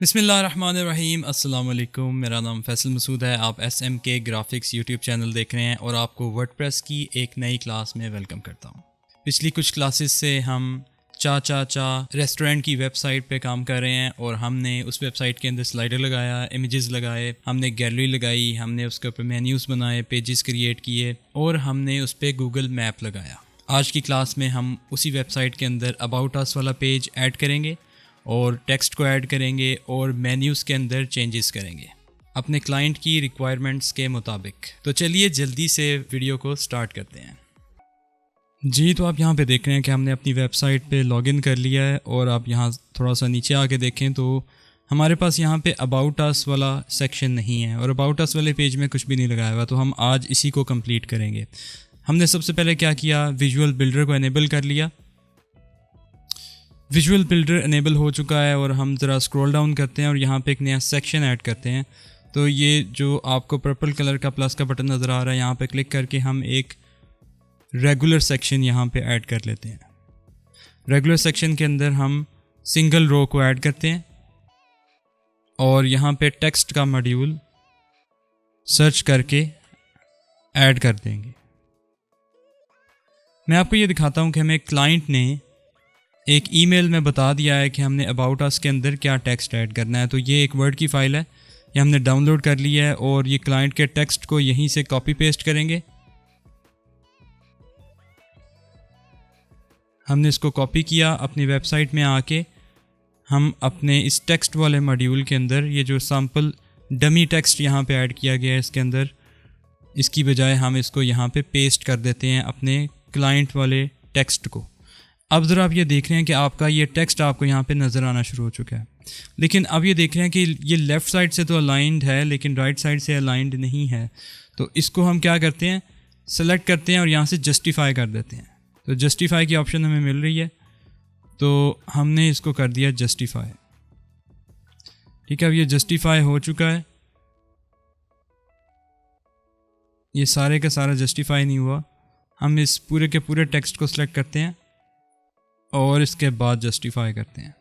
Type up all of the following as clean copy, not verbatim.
बिस्मिल्लाहिर्रहमानिर्रहीम। अस्सलाम वालेकुम। मेरा नाम फैसल मसूद है। आप SMK ग्राफिक्स यूट्यूब चैनल देख रहे हैं और आपको वर्डप्रेस की एक नई क्लास में वेलकम करता हूं। पिछली कुछ क्लासेस से हम चा चा चा रेस्टोरेंट की वेबसाइट पे काम कर रहे हैं और हमने उस वेबसाइट के अंदर स्लाइडर लगाया, इमेजेस लगाए, हमने गैलरी लगाई, हमने उसके ऊपर मेन्यूज़ बनाए, पेजेस क्रिएट किए और हमने उस पर गूगल मैप लगाया। आज की क्लास में हम उसी वेबसाइट के अंदर अबाउट अस वाला पेज ऐड करेंगे और टेक्स्ट को ऐड करेंगे और मेन्यूज़ के अंदर चेंजेस करेंगे अपने क्लाइंट की रिक्वायरमेंट्स के मुताबिक। तो चलिए जल्दी से वीडियो को स्टार्ट करते हैं। जी, तो आप यहाँ पे देख रहे हैं कि हमने अपनी वेबसाइट पे लॉगिन कर लिया है और आप यहाँ थोड़ा सा नीचे आके देखें तो हमारे पास यहाँ पे अबाउट अस वाला सेक्शन नहीं है और अबाउट अस वाले पेज में कुछ भी नहीं लगाया हुआ। तो हम आज इसी को कंप्लीट करेंगे। हमने सबसे पहले क्या किया, विजुअल बिल्डर को इनेबल कर लिया। विजुअल बिल्डर इनेबल हो चुका है और हम ज़रा स्क्रॉल डाउन करते हैं और यहाँ पे एक नया सेक्शन ऐड करते हैं। तो ये जो आपको पर्पल कलर का प्लस का बटन नज़र आ रहा है, यहाँ पे क्लिक करके हम एक रेगुलर सेक्शन यहाँ पे ऐड कर लेते हैं। रेगुलर सेक्शन के अंदर हम सिंगल रो को ऐड करते हैं और यहाँ पे टेक्स्ट का मॉड्यूल सर्च करके ऐड कर देंगे। मैं आपको ये दिखाता हूँ कि हमें क्लाइंट ने एक ईमेल में बता दिया है कि हमने अबाउट अस के अंदर क्या टेक्स्ट ऐड करना है। तो ये एक वर्ड की फ़ाइल है, ये हमने डाउनलोड कर लिया है और ये क्लाइंट के टेक्स्ट को यहीं से कॉपी पेस्ट करेंगे। हमने इसको कॉपी किया, अपनी वेबसाइट में आके हम अपने इस टेक्स्ट वाले मॉड्यूल के अंदर ये जो सैम्पल डमी टेक्स्ट यहाँ पे ऐड किया गया है इसके अंदर, इसकी बजाय हम इसको यहाँ पे पेस्ट कर देते हैं अपने क्लाइंट वाले टेक्स्ट को। अब ज़रा आप ये देख रहे हैं कि आपका ये टेक्स्ट आपको यहाँ पे नज़र आना शुरू हो चुका है, लेकिन अब ये देख रहे हैं कि ये लेफ़्ट साइड से तो अलाइंड है लेकिन राइट साइड से अलाइंड नहीं है। तो इसको हम क्या करते हैं, सेलेक्ट करते हैं और यहाँ से जस्टिफाई कर देते हैं। तो जस्टिफाई की ऑप्शन हमें मिल रही है तो हमने इसको कर दिया जस्टिफाई। ठीक है, अब ये जस्टिफाई हो चुका है। ये सारे का सारा जस्टिफाई नहीं हुआ। हम इस पूरे के पूरे टेक्स्ट को सिलेक्ट करते हैं और इसके बाद जस्टिफाई करते हैं।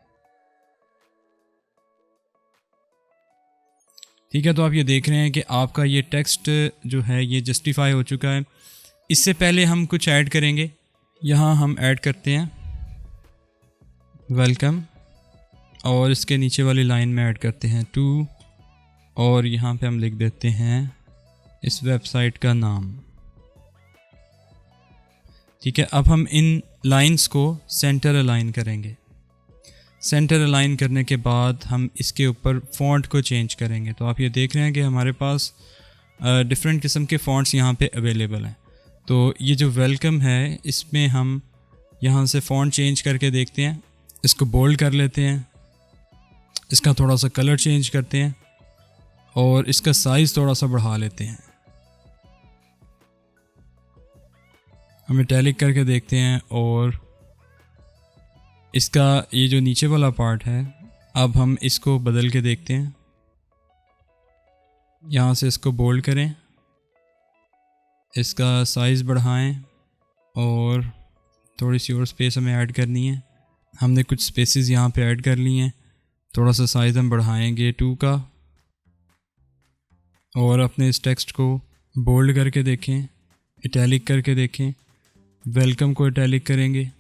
ठीक है, तो आप ये देख रहे हैं कि आपका ये टेक्स्ट जो है ये जस्टिफाई हो चुका है। इससे पहले हम कुछ ऐड करेंगे। यहाँ हम ऐड करते हैं वेलकम और इसके नीचे वाली लाइन में ऐड करते हैं टू और यहाँ पे हम लिख देते हैं इस वेबसाइट का नाम। ठीक है, अब हम इन लाइंस को सेंटर अलाइन करेंगे। सेंटर अलाइन करने के बाद हम इसके ऊपर फ़ॉन्ट को चेंज करेंगे। तो आप ये देख रहे हैं कि हमारे पास डिफरेंट किस्म के फ़ॉन्ट्स यहाँ पे अवेलेबल हैं। तो ये जो वेलकम है इसमें हम यहाँ से फ़ॉन्ट चेंज करके देखते हैं। इसको बोल्ड कर लेते हैं, इसका थोड़ा सा कलर चेंज करते हैं और इसका साइज़ थोड़ा सा बढ़ा लेते हैं। हम इटैलिक करके देखते हैं और इसका ये जो नीचे वाला पार्ट है अब हम इसको बदल के देखते हैं। यहाँ से इसको बोल्ड करें, इसका साइज़ बढ़ाएं और थोड़ी सी और स्पेस हमें ऐड करनी है। हमने कुछ स्पेसेस यहाँ पे ऐड कर ली हैं। थोड़ा सा साइज़ हम बढ़ाएंगे 2 का और अपने इस टेक्स्ट को बोल्ड करके देखें, इटैलिक करके देखें। वेलकम को इटैलिक करेंगे,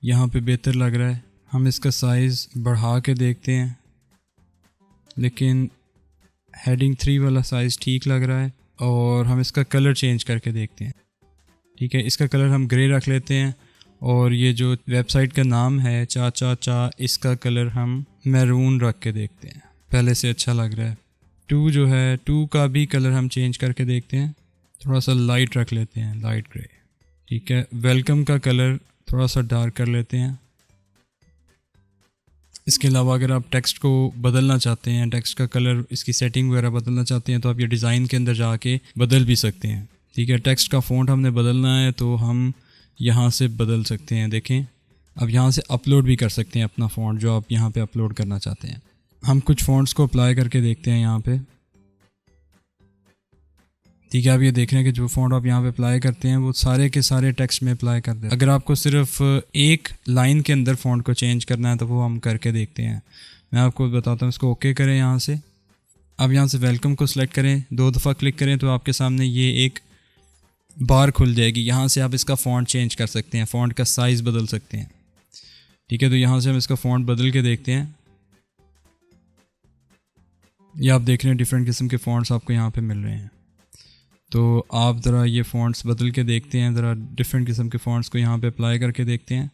यहाँ पे बेहतर लग रहा है। हम इसका साइज़ बढ़ा के देखते हैं लेकिन हेडिंग 3 वाला साइज़ ठीक लग रहा है और हम इसका कलर चेंज करके देखते हैं। ठीक है, इसका कलर हम ग्रे रख लेते हैं और ये जो वेबसाइट का नाम है चा चा चा, इसका कलर हम मैरून रख के देखते हैं। पहले से अच्छा लग रहा है। 2 जो है 2 का भी कलर हम चेंज करके देखते हैं, थोड़ा सा लाइट रख लेते हैं, लाइट ग्रे। ठीक है, वेलकम का कलर थोड़ा सा डार्क कर लेते हैं। इसके अलावा अगर आप टेक्स्ट को बदलना चाहते हैं, टेक्स्ट का कलर, इसकी सेटिंग वगैरह बदलना चाहते हैं तो आप ये डिज़ाइन के अंदर जाके बदल भी सकते हैं। ठीक है, टेक्स्ट का फ़ॉन्ट हमने बदलना है तो हम यहाँ से बदल सकते हैं। देखें, अब यहाँ से अपलोड भी कर सकते हैं अपना फ़ॉन्ट जो आप यहाँ पे अपलोड करना चाहते हैं। हम कुछ फ़ॉन्ट्स को अप्लाई करके देखते हैं यहाँ पे। ठीक है, आप ये देख रहे हैं कि जो फ़ॉन्ट आप यहाँ पे अप्लाई करते हैं वो सारे के सारे टेक्स्ट में अप्लाई कर दें। अगर आपको सिर्फ एक लाइन के अंदर फ़ॉन्ट को चेंज करना है तो वो हम करके देखते हैं। मैं आपको बताता हूँ। इसको ओके करें यहाँ से। अब यहाँ से वेलकम को सिलेक्ट करें, 2 दफ़ा क्लिक करें तो आपके सामने ये एक बार खुल जाएगी। यहाँ से आप इसका फ़ॉन्ट चेंज कर सकते हैं, फ़ॉन्ट का साइज़ बदल सकते हैं। ठीक है, तो यहाँ से हम इसका फ़ॉन्ट बदल के देखते हैं। ये आप देख रहे हैं डिफरेंट किस्म के फ़ॉन्ट्स आपको यहाँ पे मिल रहे हैं। तो आप ज़रा ये फ़ॉन्ट्स बदल के देखते हैं, ज़रा डिफरेंट किस्म के फ़ॉन्ट्स को यहाँ पे अप्लाई करके देखते हैं।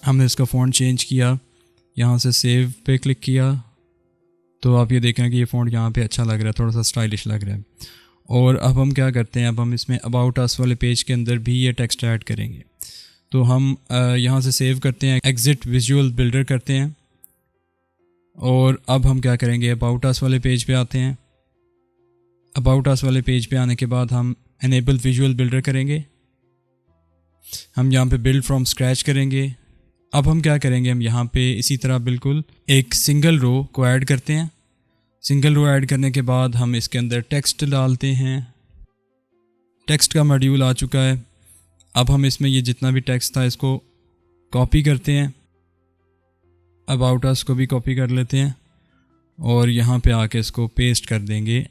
हमने इसका फ़ॉन्ट चेंज किया, यहाँ से सेव पे क्लिक किया तो आप ये देख रहे हैं कि ये फ़ॉन्ट यहाँ पे अच्छा लग रहा है, थोड़ा सा स्टाइलिश लग रहा है। और अब हम क्या करते हैं, अब हम इसमें अबाउट अस वाले पेज के अंदर भी ये टेक्स्ट ऐड करेंगे। तो हम यहाँ से सेव करते हैं, एग्ज़िट विजुअल बिल्डर करते हैं और अब हम क्या करेंगे, अबाउट अस वाले पेज पे आते हैं। अबाउट अस वाले पेज पे आने के बाद हम एनेबल विजुअल बिल्डर करेंगे। हम यहाँ पे बिल्ड फ्रॉम स्क्रैच करेंगे। अब हम क्या करेंगे, हम यहाँ पे इसी तरह बिल्कुल एक सिंगल रो को ऐड करते हैं। सिंगल रो ऐड करने के बाद हम इसके अंदर टेक्स्ट डालते हैं। टेक्स्ट का मॉड्यूल आ चुका है। अब हम इसमें ये जितना भी टेक्स्ट था इसको कॉपी करते हैं, अबाउट अस को भी कॉपी कर लेते हैं और यहाँ पे आके इसको पेस्ट कर देंगे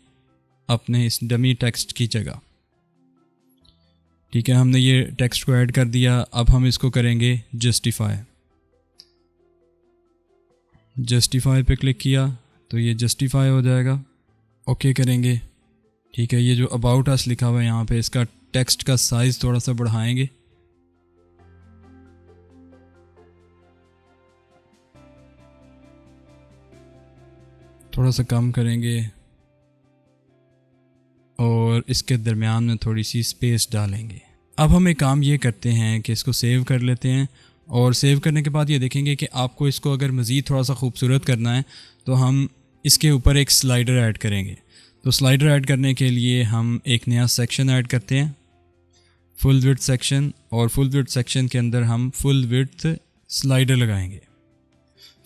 अपने इस डमी टेक्स्ट की जगह। ठीक है, हमने ये टेक्स्ट को ऐड कर दिया। अब हम इसको करेंगे जस्टिफाई। जस्टिफाई पे क्लिक किया तो ये जस्टिफाई हो जाएगा। ओके करेंगे। ठीक है, ये जो अबाउट अस लिखा हुआ है यहाँ पे, इसका टेक्स्ट का साइज़ थोड़ा सा बढ़ाएंगे। थोड़ा सा कम करेंगे और इसके दरमियान में थोड़ी सी स्पेस डालेंगे। अब हम एक काम ये करते हैं कि इसको सेव कर लेते हैं और सेव करने के बाद ये देखेंगे कि आपको इसको अगर मज़ीद थोड़ा सा खूबसूरत करना है तो हम इसके ऊपर एक स्लाइडर ऐड करेंगे। तो स्लाइडर ऐड करने के लिए हम एक नया सेक्शन ऐड करते हैं, फुल विड्थ सेक्शन, और फुल विड्थ सेक्शन के अंदर हम फुल विड्थ स्लाइडर लगाएंगे।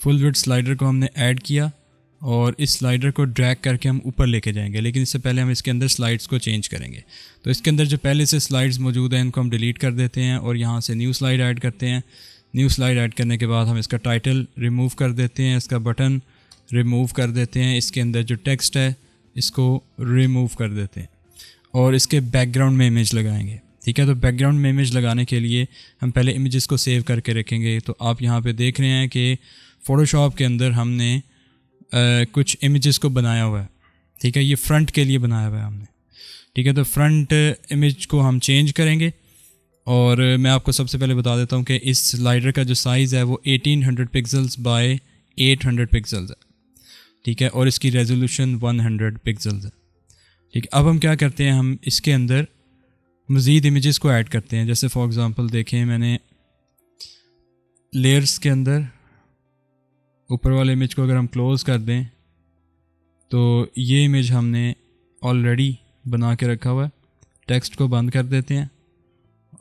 फुल विड्थ स्लाइडर को हमने ऐड किया और इस स्लाइडर को ड्रैग करके हम ऊपर लेके जाएंगे, लेकिन इससे पहले हम इसके अंदर स्लाइड्स को चेंज करेंगे। तो इसके अंदर जो पहले से स्लाइड्स मौजूद हैं इनको हम डिलीट कर देते हैं और यहाँ से न्यू स्लाइड ऐड करते हैं। न्यू स्लाइड ऐड करने के बाद हम इसका टाइटल रिमूव कर देते हैं, इसका बटन रिमूव कर देते हैं, इसके अंदर जो टेक्स्ट है इसको रिमूव कर देते हैं और इसके बैकग्राउंड में इमेज लगाएंगे। ठीक है, तो बैकग्राउंड में इमेज लगाने के लिए हम पहले इमेजेस को सेव करके रखेंगे। तो आप यहाँ पे देख रहे हैं कि फ़ोटोशॉप के अंदर हमने कुछ इमेजेस को बनाया हुआ है। ठीक है, ये फ्रंट के लिए बनाया हुआ है हमने। ठीक है, तो फ्रंट इमेज को हम चेंज करेंगे और मैं आपको सबसे पहले बता देता हूँ कि इस स्लाइडर का जो साइज़ है वो 1800 पिक्सल्स बाय 800 पिक्सल्स है। ठीक है, और इसकी रेजोल्यूशन 100 पिक्सल्स है। ठीक है, अब हम क्या करते हैं, हम इसके अंदर मज़ीद इमेजेस को ऐड करते हैं। जैसे फॉर एग्ज़ाम्पल देखें, मैंने लेयर्स के अंदर ऊपर वाले इमेज को अगर हम क्लोज़ कर दें तो ये इमेज हमने ऑलरेडी बना के रखा हुआ है। टेक्स्ट को बंद कर देते हैं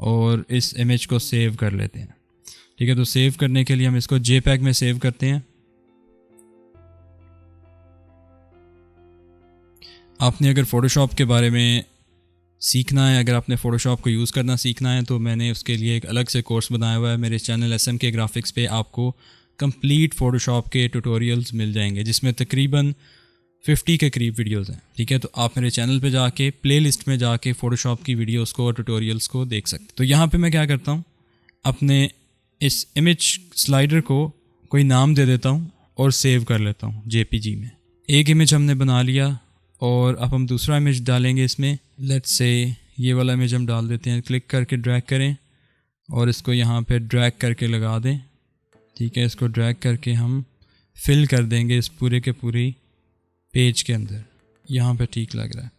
और इस इमेज को सेव कर लेते हैं। ठीक है, तो सेव करने के लिए हम इसको JPEG में सेव करते हैं। आपने अगर फ़ोटोशॉप के बारे में सीखना है, अगर आपने फ़ोटोशॉप को यूज़ करना सीखना है तो मैंने उसके लिए एक अलग से कोर्स बनाया हुआ है। मेरे चैनल SMK ग्राफिक्स पे आपको कंप्लीट फ़ोटोशॉप के ट्यूटोरियल्स मिल जाएंगे जिसमें तकरीबन 50 के करीब वीडियोस हैं। ठीक है, तो आप मेरे चैनल पे जाके प्लेलिस्ट में जाके फ़ोटोशॉप की वीडियोस को और ट्यूटोरियल्स को देख सकते। तो यहाँ पे मैं क्या करता हूँ, अपने इस इमेज स्लाइडर को कोई नाम दे देता हूँ और सेव कर लेता हूँ JPG में। एक इमेज हमने बना लिया और अब हम दूसरा इमेज डालेंगे इसमें। लेट्स से ये वाला इमेज हम डाल देते हैं। क्लिक करके ड्रैग करें और इसको यहाँ पे ड्रैग करके लगा दें। ठीक है, इसको ड्रैग करके हम फिल कर देंगे इस पूरे के पूरी पेज के अंदर। यहाँ पे ठीक लग रहा है।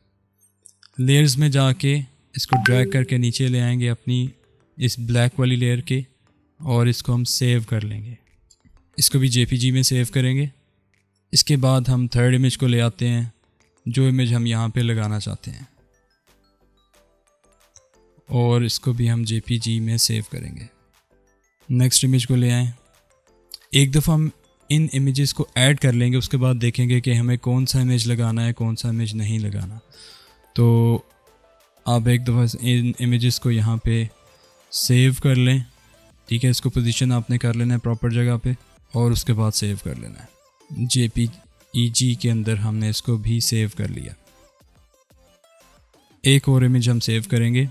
लेयर्स में जाके इसको ड्रैग करके नीचे ले आएंगे अपनी इस ब्लैक वाली लेयर के और इसको हम सेव कर लेंगे। इसको भी JPG में सेव करेंगे। इसके बाद हम थर्ड इमेज को ले आते हैं, जो इमेज हम यहाँ पे लगाना चाहते हैं, और इसको भी हम JPG में सेव करेंगे। नेक्स्ट इमेज को ले आएँ। एक दफ़ा हम इन इमेजेस को ऐड कर लेंगे, उसके बाद देखेंगे कि हमें कौन सा इमेज लगाना है, कौन सा इमेज नहीं लगाना। तो आप एक दफ़ा इन इमेजेस को यहाँ पे सेव कर लें, ठीक है। इसको पोजीशन आपने कर लेना है प्रॉपर जगह पे और उसके बाद सेव कर लेना है। JPEG के अंदर हमने इसको भी सेव कर लिया। एक और इमेज हम सेव करेंगे,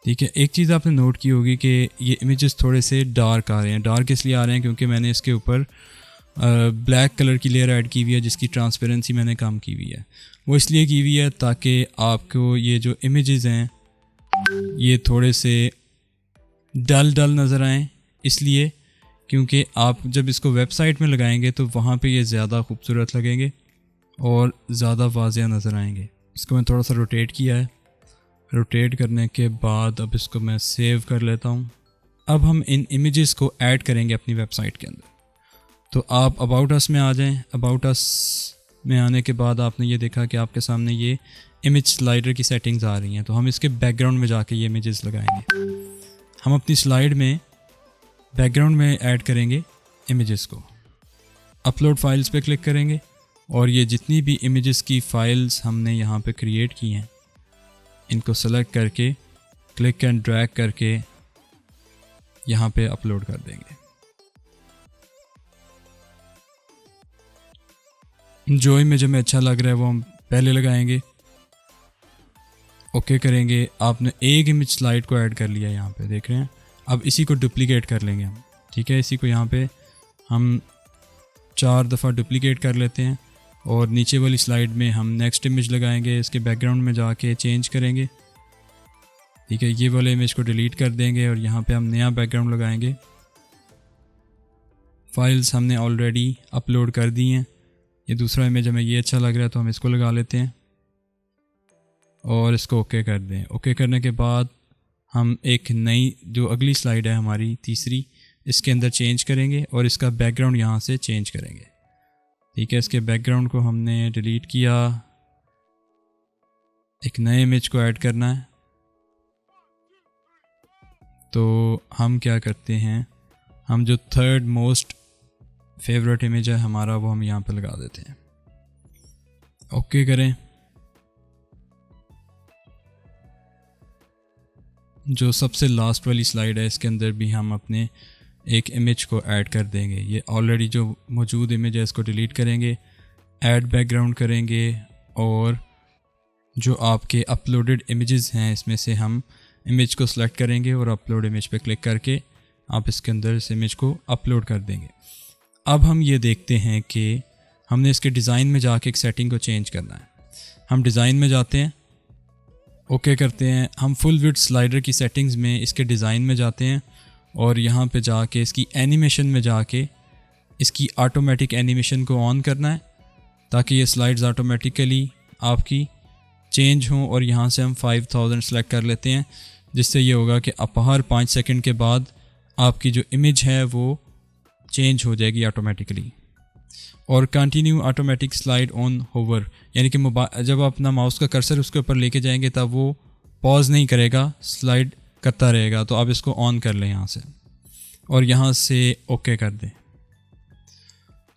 ठीक है। एक चीज़ आपने नोट की होगी कि ये इमेजेस थोड़े से डार्क आ रहे हैं। डार्क इसलिए आ रहे हैं क्योंकि मैंने इसके ऊपर ब्लैक कलर की लेयर ऐड की हुई है, जिसकी ट्रांसपेरेंसी मैंने कम की हुई है। वो इसलिए की हुई है ताकि आपको ये जो इमेजेस हैं ये थोड़े से डल नज़र आएँ, इसलिए क्योंकि आप जब इसको वेबसाइट में लगाएंगे तो वहाँ पे ये ज़्यादा खूबसूरत लगेंगे और ज़्यादा वाज़िया नज़र आएंगे। इसको मैं थोड़ा सा रोटेट किया है। रोटेट करने के बाद अब इसको मैं सेव कर लेता हूँ। अब हम इन इमेजेस को ऐड करेंगे अपनी वेबसाइट के अंदर। तो आप अबाउट अस में आ जाएं। अबाउट अस में आने के बाद आपने ये देखा कि आपके सामने ये इमेज स्लाइडर की सेटिंग्स आ रही हैं। तो हम इसके बैकग्राउंड में जाके ये इमेजेस लगाएंगे। हम अपनी स्लाइड में बैकग्राउंड में ऐड करेंगे इमेजेस को। अपलोड फाइल्स पे क्लिक करेंगे और ये जितनी भी इमेजेस की फ़ाइल्स हमने यहाँ पे क्रिएट की हैं इनको सेलेक्ट करके क्लिक एंड ड्रैग करके यहाँ पे अपलोड कर देंगे। जो इमेज हमें अच्छा लग रहा है वो हम पहले लगाएंगे। ओके करेंगे। आपने एक इमेज स्लाइड को ऐड कर लिया यहाँ पे, देख रहे हैं। अब इसी को डुप्लीकेट कर लेंगे हम, ठीक है। इसी को यहाँ पे हम 4 दफ़ा डुप्लीकेट कर लेते हैं और नीचे वाली स्लाइड में हम नेक्स्ट इमेज लगाएंगे। इसके बैकग्राउंड में जाके चेंज करेंगे, ठीक है। ये वाले इमेज को डिलीट कर देंगे और यहाँ पे हम नया बैकग्राउंड लगाएंगे। फाइल्स हमने ऑलरेडी अपलोड कर दी हैं। ये दूसरा इमेज हमें ये अच्छा लग रहा है तो हम इसको लगा लेते हैं और इसको ओके कर दें। ओके करने के बाद हम एक नई जो अगली स्लाइड है हमारी तीसरी, इसके अंदर चेंज करेंगे और इसका बैकग्राउंड यहाँ से चेंज करेंगे, ठीक है। इसके बैकग्राउंड को हमने डिलीट किया, एक नए इमेज को ऐड करना है। तो हम क्या करते हैं, हम जो थर्ड मोस्ट फेवरेट इमेज है हमारा वो हम यहाँ पे लगा देते हैं। ओके करें। जो सबसे लास्ट वाली स्लाइड है इसके अंदर भी हम अपने एक इमेज को ऐड कर देंगे। ये ऑलरेडी जो मौजूद इमेज है इसको डिलीट करेंगे, ऐड बैकग्राउंड करेंगे और जो आपके अपलोडेड इमेजेस हैं इसमें से हम इमेज को सिलेक्ट करेंगे और अपलोड इमेज पे क्लिक करके आप इसके अंदर इस इमेज को अपलोड कर देंगे। अब हम ये देखते हैं कि हमने इसके डिज़ाइन में जाके एक सेटिंग को चेंज करना है। हम डिज़ाइन में जाते हैं, ओके करते हैं। हम फुल विड्थ स्लाइडर की सेटिंग्स में इसके डिज़ाइन में जाते हैं और यहाँ पे जाके इसकी एनिमेशन में जाके इसकी ऑटोमेटिक एनिमेशन को ऑन करना है ताकि ये स्लाइड्स ऑटोमेटिकली आपकी चेंज हों। और यहाँ से हम 5000 सेलेक्ट कर लेते हैं, जिससे ये होगा कि अब हर 5 सेकंड के बाद आपकी जो इमेज है वो चेंज हो जाएगी ऑटोमेटिकली। और continue automatic slide on hover, यानी कि जब आप अपना माउस का कर्सर उसके ऊपर लेके जाएंगे तब वो पॉज नहीं करेगा, स्लाइड करता रहेगा। तो आप इसको ऑन कर लें यहाँ से और यहाँ से ओके कर दें,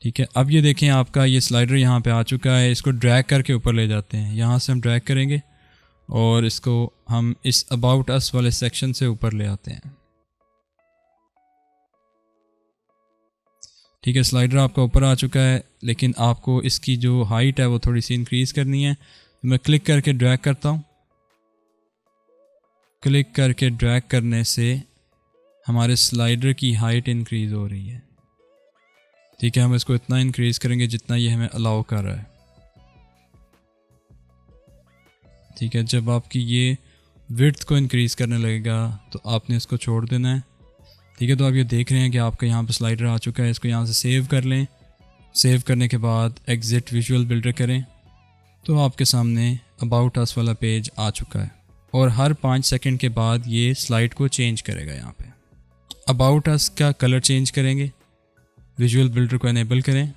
ठीक है। अब ये देखें आपका ये स्लाइडर यहाँ पे आ चुका है। इसको ड्रैग करके ऊपर ले जाते हैं। यहाँ से हम ड्रैग करेंगे और इसको हम इस अबाउट अस वाले सेक्शन से ऊपर ले आते हैं, ठीक है। स्लाइडर आपका ऊपर आ चुका है, लेकिन आपको इसकी जो हाइट है वो थोड़ी सी इंक्रीज़ करनी है। तो मैं क्लिक करके ड्रैग करता हूँ। क्लिक करके ड्रैग करने से हमारे स्लाइडर की हाइट इंक्रीज़ हो रही है, ठीक है। हम इसको इतना इंक्रीज़ करेंगे जितना ये हमें अलाउ कर रहा है, ठीक है। जब आपकी ये विड्थ को इंक्रीज़ करने लगेगा तो आपने इसको छोड़ देना है, ठीक है। तो आप ये देख रहे हैं कि आपका यहाँ पे स्लाइडर आ चुका है। इसको यहाँ से सेव कर लें। सेव करने के बाद एग्जिट विजुअल बिल्डर करें तो आपके सामने अबाउट अस वाला पेज आ चुका है और हर 5 सेकंड के बाद ये स्लाइड को चेंज करेगा। यहाँ पे अबाउट अस का कलर चेंज करेंगे, विजुअल बिल्डर को इनेबल करें,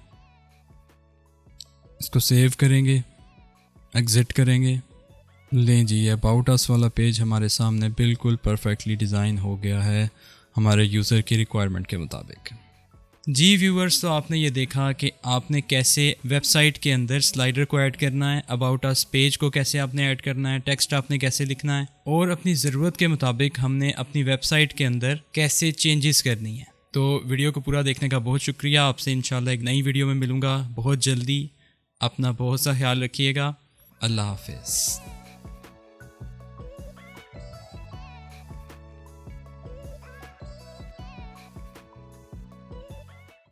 इसको सेव करेंगे, एग्जिट करेंगे। लें जी, अबाउट अस वाला पेज हमारे सामने बिल्कुल परफेक्टली डिज़ाइन हो गया है हमारे यूज़र की रिक्वायरमेंट के मुताबिक। जी व्यूअर्स, तो आपने ये देखा कि आपने कैसे वेबसाइट के अंदर स्लाइडर को ऐड करना है, अबाउट अस पेज को कैसे आपने ऐड करना है, टेक्स्ट आपने कैसे लिखना है और अपनी ज़रूरत के मुताबिक हमने अपनी वेबसाइट के अंदर कैसे चेंजेस करनी है। तो वीडियो को पूरा देखने का बहुत शुक्रिया। आपसे इंशाल्लाह एक नई वीडियो में मिलूँगा बहुत जल्दी। अपना बहुत सा ख्याल रखिएगा। अल्लाह हाफिज़।